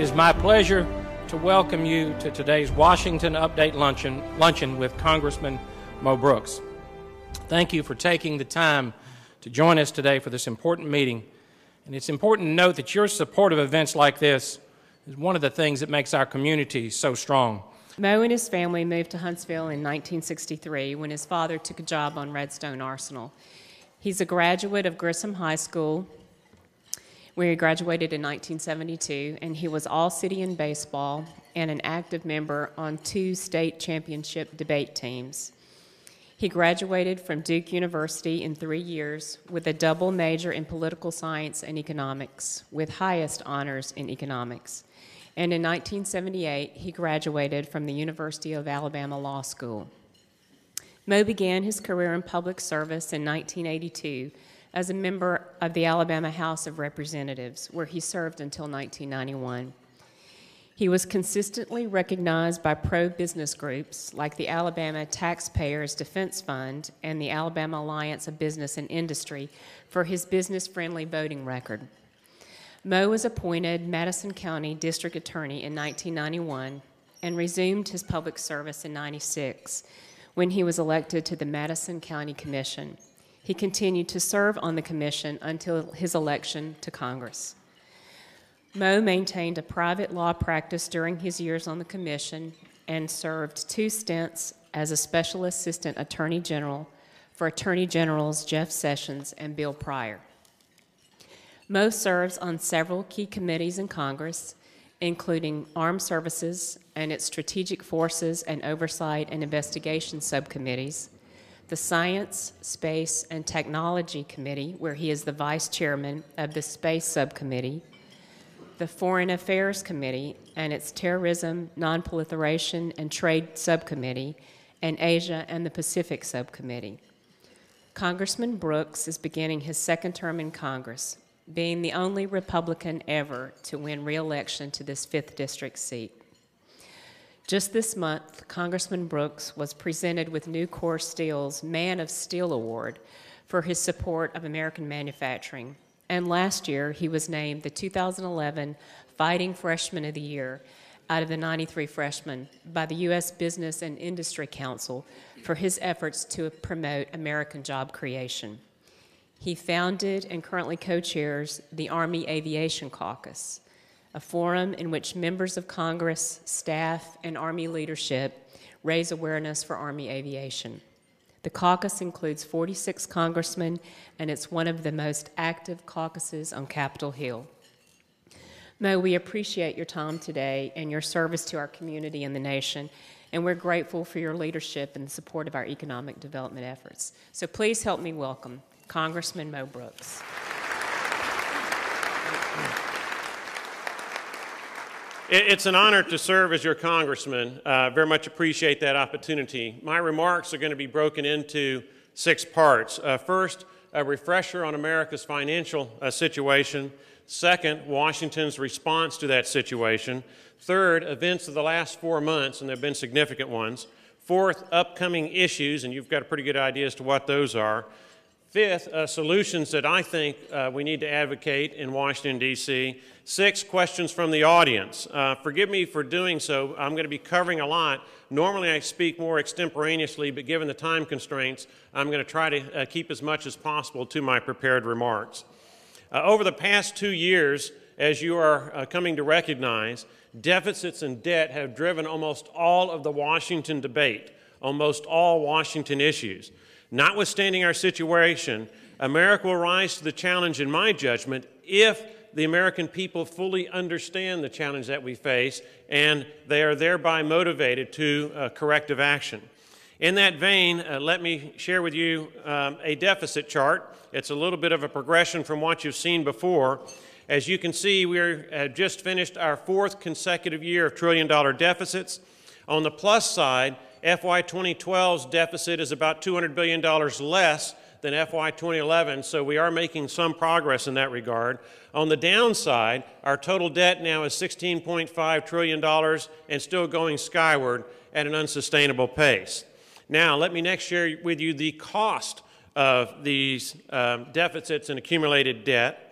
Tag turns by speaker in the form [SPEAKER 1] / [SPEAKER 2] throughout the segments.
[SPEAKER 1] is my pleasure to welcome you to today's Washington Update Luncheon with Congressman Mo Brooks. Thank you for taking the time to join us today for this important meeting. And it's important to note that your support of events like this is one of the things that makes our community so strong.
[SPEAKER 2] Mo and his family moved to Huntsville in 1963 when his father took a job on Redstone Arsenal. He's a graduate of Grissom High School, where he graduated in 1972, and he was all-city in baseball and an active member on 2 state championship debate teams. He graduated from Duke University in 3 years with a double major in political science and economics, with highest honors in economics. And in 1978, he graduated from the University of Alabama Law School. Mo began his career in public service in 1982 as a member of the Alabama House of Representatives, where he served until 1991. He was consistently recognized by pro-business groups like the Alabama Taxpayers Defense Fund and the Alabama Alliance of Business and Industry for his business-friendly voting record. Mo was appointed Madison County District Attorney in 1991 and resumed his public service in 1996 when he was elected to the Madison County Commission. He continued to serve on the commission until his election to Congress. Mo maintained a private law practice during his years on the commission and served 2 stints as a Special Assistant Attorney General for Attorney Generals Jeff Sessions and Bill Pryor. Mo serves on several key committees in Congress, including Armed Services and its Strategic Forces and Oversight and Investigation subcommittees, the Science, Space, and Technology Committee, where he is the Vice Chairman of the Space Subcommittee, the Foreign Affairs Committee and its Terrorism, Nonproliferation, and Trade Subcommittee, and Asia and the Pacific Subcommittee. Congressman Brooks is beginning his 2nd term in Congress, being the only Republican ever to win re-election to this 5th district seat. Just this month, Congressman Brooks was presented with Nucor Steel's Man of Steel Award for his support of American manufacturing. And last year, he was named the 2011 Fighting Freshman of the Year out of the 93 freshmen by the U.S. Business and Industry Council for his efforts to promote American job creation. He founded and currently co-chairs the Army Aviation Caucus, a forum in which members of Congress, staff, and Army leadership raise awareness for Army aviation. The caucus includes 46 congressmen, and it's one of the most active caucuses on Capitol Hill. Mo, we appreciate your time today and your service to our community and the nation, and we're grateful for your leadership and the support of our economic development efforts. So please help me welcome Congressman Mo Brooks.
[SPEAKER 3] It's an honor to serve as your congressman. Very much appreciate that opportunity. My remarks are going to be broken into 6 parts. First, a refresher on America's financial situation. Second, Washington's response to that situation. Third, events of the last 4 months, and there have been significant ones. Fourth, upcoming issues, and you've got a pretty good idea as to what those are. Fifth, solutions that I think we need to advocate in Washington, D.C. 6, questions from the audience. Forgive me for doing so. I'm going to be covering a lot. Normally I speak more extemporaneously, but given the time constraints, I'm going to try to keep as much as possible to my prepared remarks. Over the past 2 years, as you are coming to recognize, deficits and debt have driven almost all of the Washington debate, almost all Washington issues. Notwithstanding our situation, America will rise to the challenge, in my judgment, if the American people fully understand the challenge that we face and they are thereby motivated to corrective action. In that vein, let me share with you a deficit chart. It's a little bit of a progression from what you've seen before. As you can see, we have just finished our 4th consecutive year of trillion-dollar deficits. On the plus side, FY 2012's deficit is about $200 billion less than FY 2011, so we are making some progress in that regard. On the downside, our total debt now is $16.5 trillion and still going skyward at an unsustainable pace. Now, let me next share with you the cost of these deficits and accumulated debt.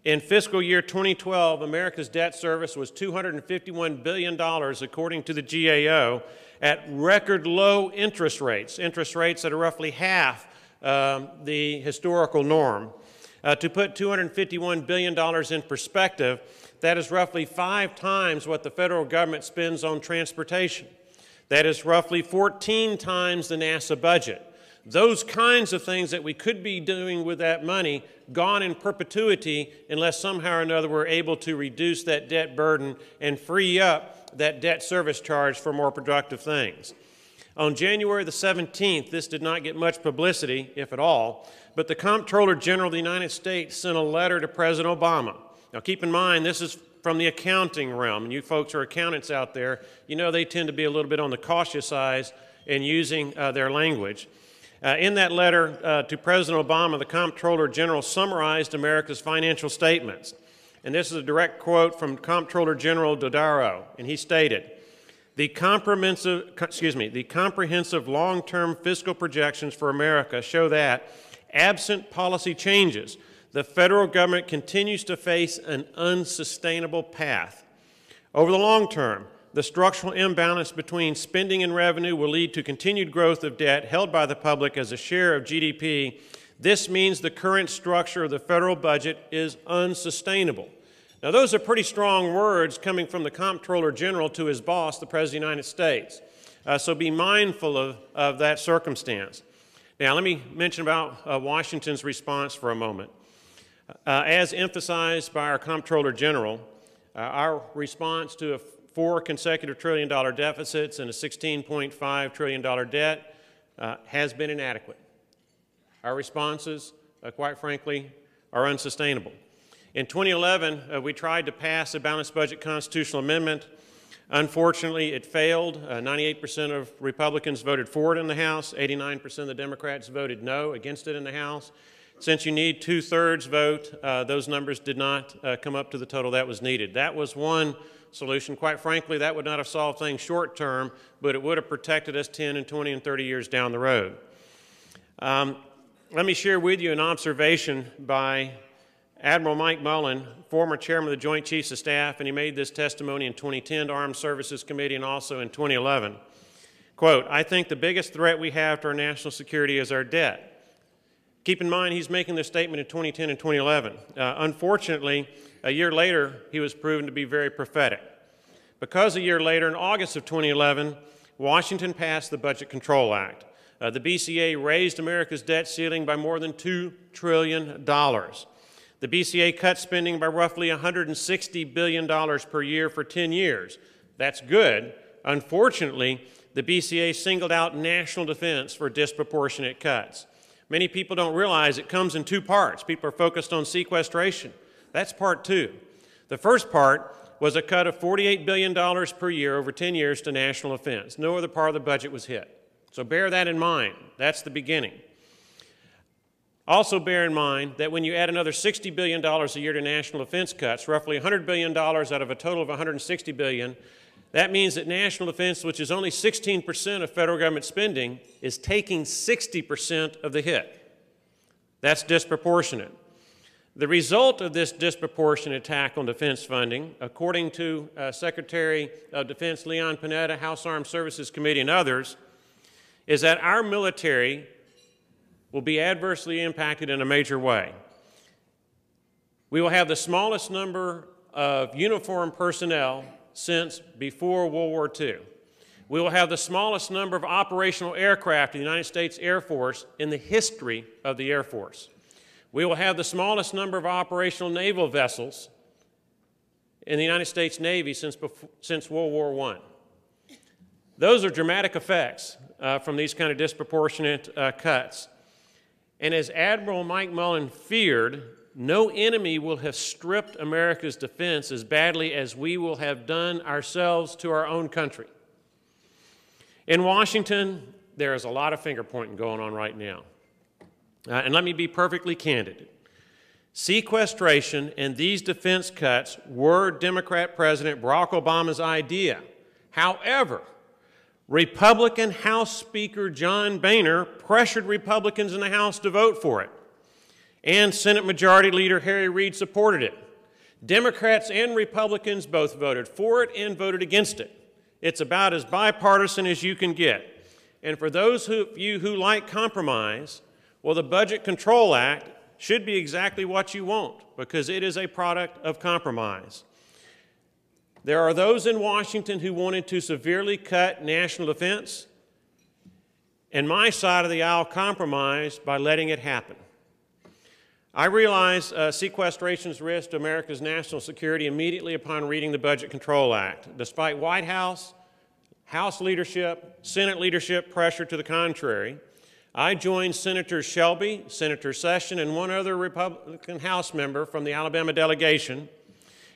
[SPEAKER 3] In fiscal year 2012, America's debt service was $251 billion, according to the GAO, at record low interest rates that are roughly half the historical norm. To put $251 billion in perspective, that is roughly 5 times what the federal government spends on transportation. That is roughly 14 times the NASA budget. Those kinds of things that we could be doing with that money gone in perpetuity unless somehow or another we're able to reduce that debt burden and free up that debt service charge for more productive things. On January the 17th, this did not get much publicity, if at all, but the Comptroller General of the United States sent a letter to President Obama. Now keep in mind, this is from the accounting realm, and you folks are accountants out there, you know they tend to be a little bit on the cautious side in using their language. In that letter to President Obama, the Comptroller General summarized America's financial statements. And this is a direct quote from Comptroller General Dodaro, and he stated, the comprehensive long-term fiscal projections for America show that, absent policy changes, the federal government continues to face an unsustainable path. Over the long term, the structural imbalance between spending and revenue will lead to continued growth of debt held by the public as a share of GDP. This means the current structure of the federal budget is unsustainable. Now, those are pretty strong words coming from the Comptroller General to his boss, the President of the United States. So be mindful of that circumstance. Now, let me mention about Washington's response for a moment. As emphasized by our Comptroller General, our response to 4 consecutive $1 trillion deficits and a $16.5 trillion debt has been inadequate. Our responses, quite frankly, are unsustainable. In 2011, we tried to pass a balanced budget constitutional amendment. Unfortunately, it failed. 98% of Republicans voted for it in the House. 89% of the Democrats voted no against it in the House. Since you need 2/3 vote, those numbers did not come up to the total that was needed. That was one solution. Quite frankly, that would not have solved things short term, but it would have protected us 10 and 20 and 30 years down the road. Let me share with you an observation by Admiral Mike Mullen, former chairman of the Joint Chiefs of Staff, and he made this testimony in 2010 to Armed Services Committee and also in 2011. Quote, I think the biggest threat we have to our national security is our debt. Keep in mind, he's making this statement in 2010 and 2011. Unfortunately, a year later, he was proven to be very prophetic. Because a year later, in August of 2011, Washington passed the Budget Control Act. The BCA raised America's debt ceiling by more than $2 trillion. The BCA cut spending by roughly $160 billion per year for 10 years. That's good. Unfortunately, the BCA singled out national defense for disproportionate cuts. Many people don't realize it comes in 2 parts. People are focused on sequestration. That's part 2. The first part was a cut of $48 billion per year over 10 years to national defense. No other part of the budget was hit. So bear that in mind. That's the beginning. Also bear in mind that when you add another $60 billion a year to national defense cuts, roughly $100 billion out of a total of $160 billion, that means that national defense, which is only 16% of federal government spending, is taking 60% of the hit. That's disproportionate. The result of this disproportionate attack on defense funding, according to Secretary of Defense Leon Panetta, House Armed Services Committee, and others, is that our military will be adversely impacted in a major way. We will have the smallest number of uniformed personnel since before World War II. We will have the smallest number of operational aircraft in the United States Air Force in the history of the Air Force. We will have the smallest number of operational naval vessels in the United States Navy since World War I. Those are dramatic effects from these kind of disproportionate cuts. And as Admiral Mike Mullen feared, no enemy will have stripped America's defense as badly as we will have done ourselves to our own country. In Washington, there is a lot of finger-pointing going on right now. And let me be perfectly candid. Sequestration and these defense cuts were Democrat President Barack Obama's idea. However, Republican House Speaker John Boehner pressured Republicans in the House to vote for it. And Senate Majority Leader Harry Reid supported it. Democrats and Republicans both voted for it and voted against it. It's about as bipartisan as you can get. And for those of you who like compromise, well, the Budget Control Act should be exactly what you want, because it is a product of compromise. There are those in Washington who wanted to severely cut national defense, and my side of the aisle compromised by letting it happen. I realized sequestration's risk to America's national security immediately upon reading the Budget Control Act. Despite White House, House leadership, Senate leadership pressure to the contrary, I joined Senators Shelby, Senator Sessions, and one other Republican House member from the Alabama delegation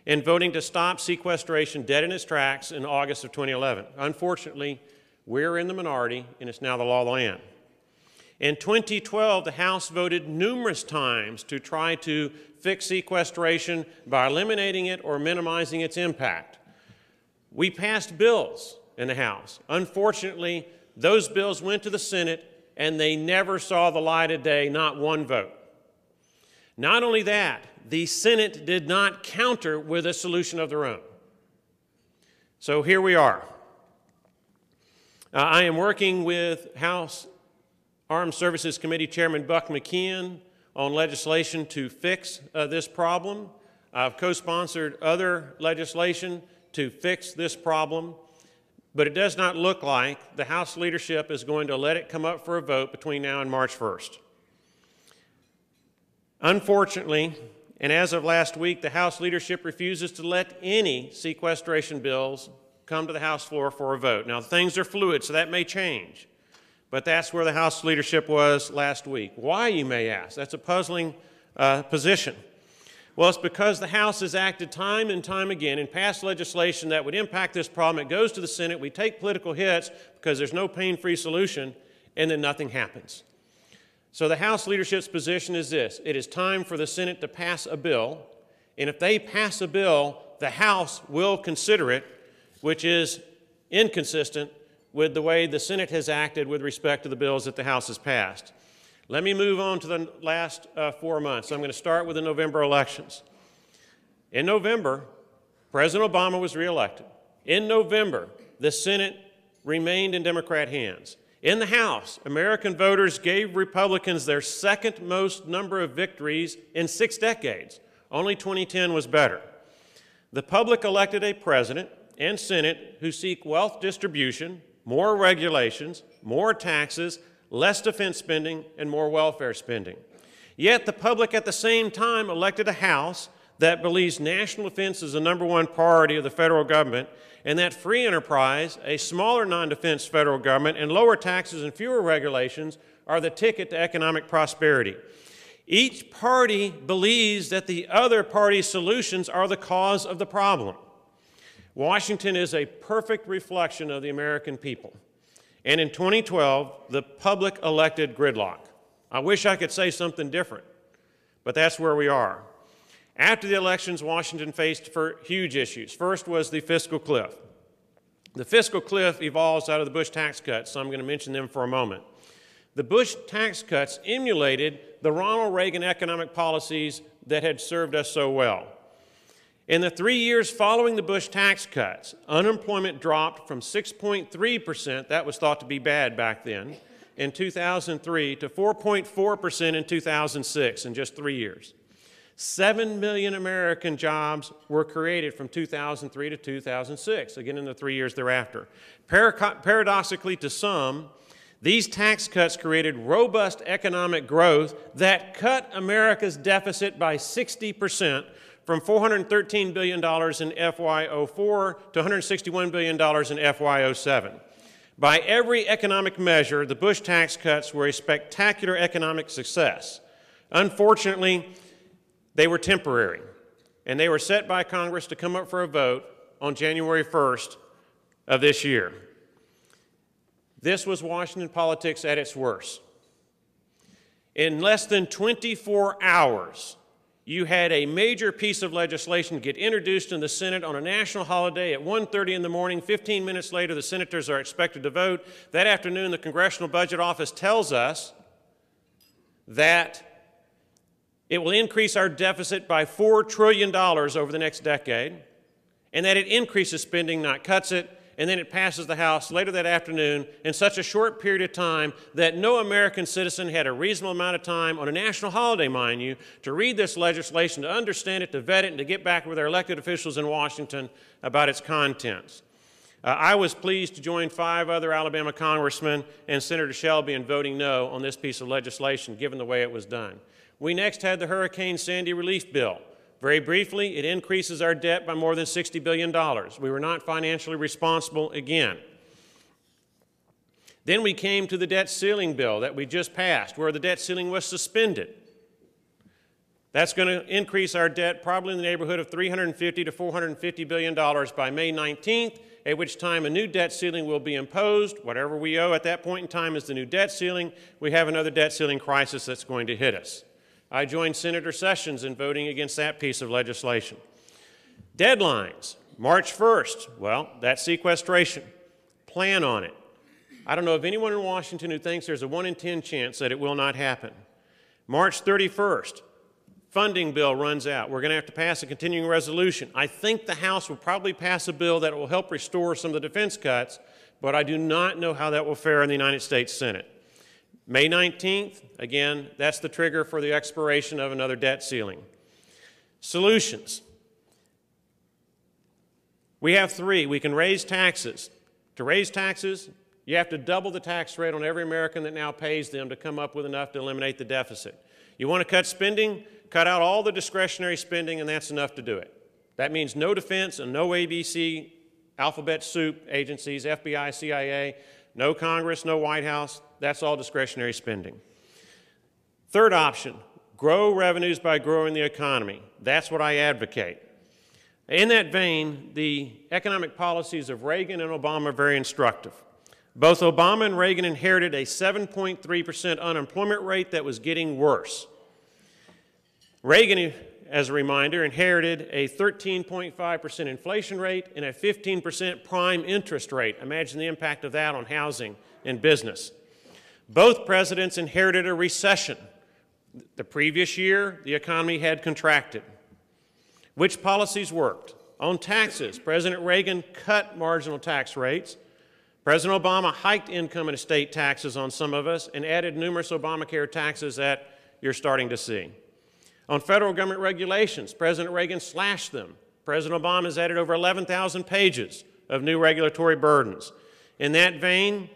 [SPEAKER 3] in voting to stop sequestration dead in its tracks in August of 2011. Unfortunately, we're in the minority, and it's now the law of the land. In 2012, the House voted numerous times to try to fix sequestration by eliminating it or minimizing its impact. We passed bills in the House. Unfortunately, those bills went to the Senate, and they never saw the light of day, not one vote. Not only that, the Senate did not counter with a solution of their own. So here we are. I am working with House Armed Services Committee Chairman Buck McKeon on legislation to fix this problem. I've co-sponsored other legislation to fix this problem, but it does not look like the House leadership is going to let it come up for a vote between now and March 1st. Unfortunately, and as of last week, the House leadership refuses to let any sequestration bills come to the House floor for a vote. Now, things are fluid, so that may change. But that's where the House leadership was last week. Why, you may ask? That's a puzzling position. Well, it's because the House has acted time and time again and passed legislation that would impact this problem. It goes to the Senate, we take political hits because there's no pain-free solution, and then nothing happens. So the House leadership's position is this: it is time for the Senate to pass a bill, and if they pass a bill, the House will consider it, which is inconsistent with the way the Senate has acted with respect to the bills that the House has passed. Let me move on to the last 4 months. I'm going to start with the November elections. In November, President Obama was reelected. In November, the Senate remained in Democrat hands. In the House, American voters gave Republicans their second most number of victories in 6 decades. Only 2010 was better. The public elected a president and Senate who seek wealth distribution, more regulations, more taxes, less defense spending, and more welfare spending. Yet the public at the same time elected a House that believes national defense is the #1 priority of the federal government, and that free enterprise, a smaller non-defense federal government, and lower taxes and fewer regulations are the ticket to economic prosperity. Each party believes that the other party's solutions are the cause of the problem. Washington is a perfect reflection of the American people. And in 2012, the public elected gridlock. I wish I could say something different, but that's where we are. After the elections, Washington faced huge issues. First was the fiscal cliff. The fiscal cliff evolves out of the Bush tax cuts, so I'm going to mention them for a moment. The Bush tax cuts emulated the Ronald Reagan economic policies that had served us so well. In the 3 years following the Bush tax cuts, unemployment dropped from 6.3%, that was thought to be bad back then, in 2003 to 4.4% in 2006 in just 3 years. 7 million American jobs were created from 2003 to 2006, again in the 3 years thereafter. Paradoxically to some, these tax cuts created robust economic growth that cut America's deficit by 60%, from $413 billion in FY04 to $161 billion in FY07. By every economic measure, the Bush tax cuts were a spectacular economic success. Unfortunately, they were temporary, and they were set by Congress to come up for a vote on January 1st of this year. This was Washington politics at its worst. In less than 24 hours, you had a major piece of legislation get introduced in the Senate on a national holiday at 1:30 in the morning. 15 minutes later, the senators are expected to vote. That afternoon, the Congressional Budget Office tells us that it will increase our deficit by $4 trillion over the next decade, and that it increases spending, not cuts it, and then it passes the House later that afternoon in such a short period of time that no American citizen had a reasonable amount of time, on a national holiday, mind you, to read this legislation, to understand it, to vet it, and to get back with their elected officials in Washington about its contents. I was pleased to join 5 other Alabama congressmen and Senator Shelby in voting no on this piece of legislation, given the way it was done. We next had the Hurricane Sandy relief bill. Very briefly, it increases our debt by more than $60 billion. We were not financially responsible again. Then we came to the debt ceiling bill that we just passed, where the debt ceiling was suspended. That's going to increase our debt probably in the neighborhood of $350 to $450 billion by May 19th, at which time a new debt ceiling will be imposed. Whatever we owe at that point in time is the new debt ceiling. We have another debt ceiling crisis that's going to hit us. I joined Senator Sessions in voting against that piece of legislation. Deadlines, March 1st, well, that's sequestration. Plan on it. I don't know of anyone in Washington who thinks there's a 1 in 10 chance that it will not happen. March 31st, funding bill runs out. We're going to have to pass a continuing resolution. I think the House will probably pass a bill that will help restore some of the defense cuts, but I do not know how that will fare in the United States Senate. May 19th, again, that's the trigger for the expiration of another debt ceiling. Solutions. We have 3. We can raise taxes. To raise taxes, you have to double the tax rate on every American that now pays them to come up with enough to eliminate the deficit. You want to cut spending? Cut out all the discretionary spending, and that's enough to do it. That means no defense and no ABC, alphabet soup agencies, FBI, CIA, no Congress, no White House. That's all discretionary spending. Third option, grow revenues by growing the economy. That's what I advocate. In that vein, the economic policies of Reagan and Obama are very instructive. Both Obama and Reagan inherited a 7.3% unemployment rate that was getting worse. Reagan, as a reminder, inherited a 13.5% inflation rate and a 15% prime interest rate. Imagine the impact of that on housing and business. Both presidents inherited a recession. The previous year, the economy had contracted. Which policies worked? On taxes, President Reagan cut marginal tax rates. President Obama hiked income and estate taxes on some of us and added numerous Obamacare taxes that you're starting to see. On federal government regulations, President Reagan slashed them. President Obama has added over 11,000 pages of new regulatory burdens. In that vein,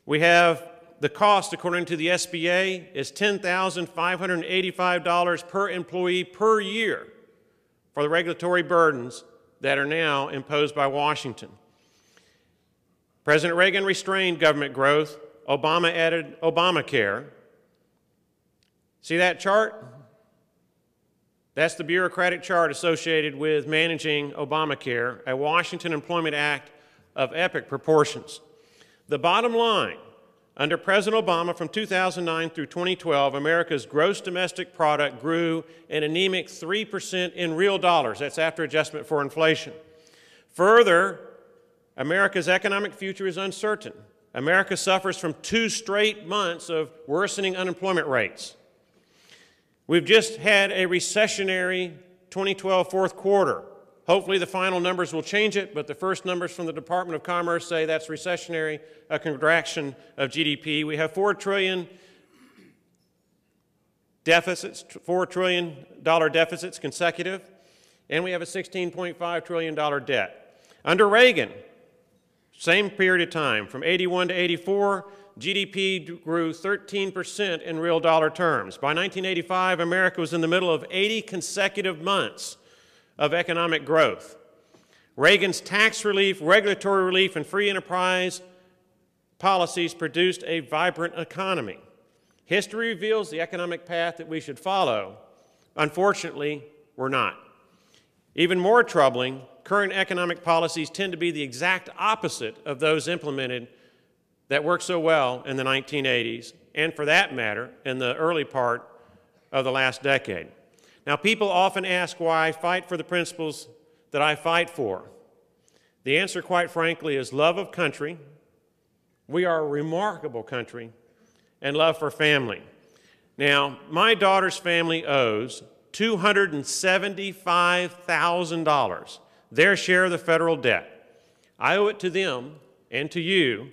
[SPEAKER 3] we have the cost, according to the SBA, is $10,585 per employee per year for the regulatory burdens that are now imposed by Washington. President Reagan restrained government growth. Obama added Obamacare. See that chart? That's the bureaucratic chart associated with managing Obamacare, a Washington Employment Act of epic proportions. The bottom line, under President Obama from 2009 through 2012, America's gross domestic product grew an anemic 3% in real dollars. That's after adjustment for inflation. Further, America's economic future is uncertain. America suffers from 2 straight months of worsening unemployment rates. We've just had a recessionary 2012 fourth quarter. Hopefully the final numbers will change it, but the first numbers from the Department of Commerce say that's recessionary, a contraction of GDP. We have $4 trillion deficits, $4 trillion deficits consecutive, and we have a $16.5 trillion debt. Under Reagan, same period of time, from 81 to 84, GDP grew 13% in real dollar terms. By 1985, America was in the middle of 80 consecutive months of economic growth. Reagan's tax relief, regulatory relief, and free enterprise policies produced a vibrant economy. History reveals the economic path that we should follow. Unfortunately, we're not. Even more troubling, current economic policies tend to be the exact opposite of those implemented that worked so well in the 1980s, and for that matter, in the early part of the last decade. Now, people often ask why I fight for the principles that I fight for. The answer, quite frankly, is love of country. We are a remarkable country, and love for family. Now, my daughter's family owes $275,000, their share of the federal debt. I owe it to them and to you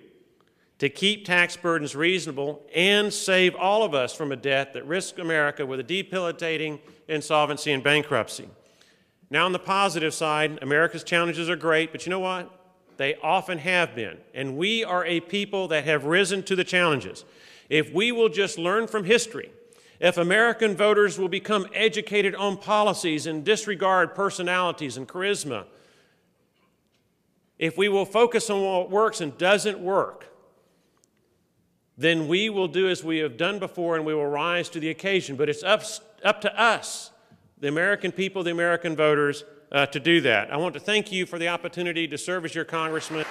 [SPEAKER 3] to keep tax burdens reasonable and save all of us from a debt that risks America with a debilitating insolvency and bankruptcy. Now, on the positive side, America's challenges are great, but you know what? They often have been, and we are a people that have risen to the challenges. If we will just learn from history, if American voters will become educated on policies and disregard personalities and charisma, if we will focus on what works and doesn't work, then we will do as we have done before and we will rise to the occasion. But it's up to us, the American people, the American voters, to do that. I want to thank you for the opportunity to serve as your congressman.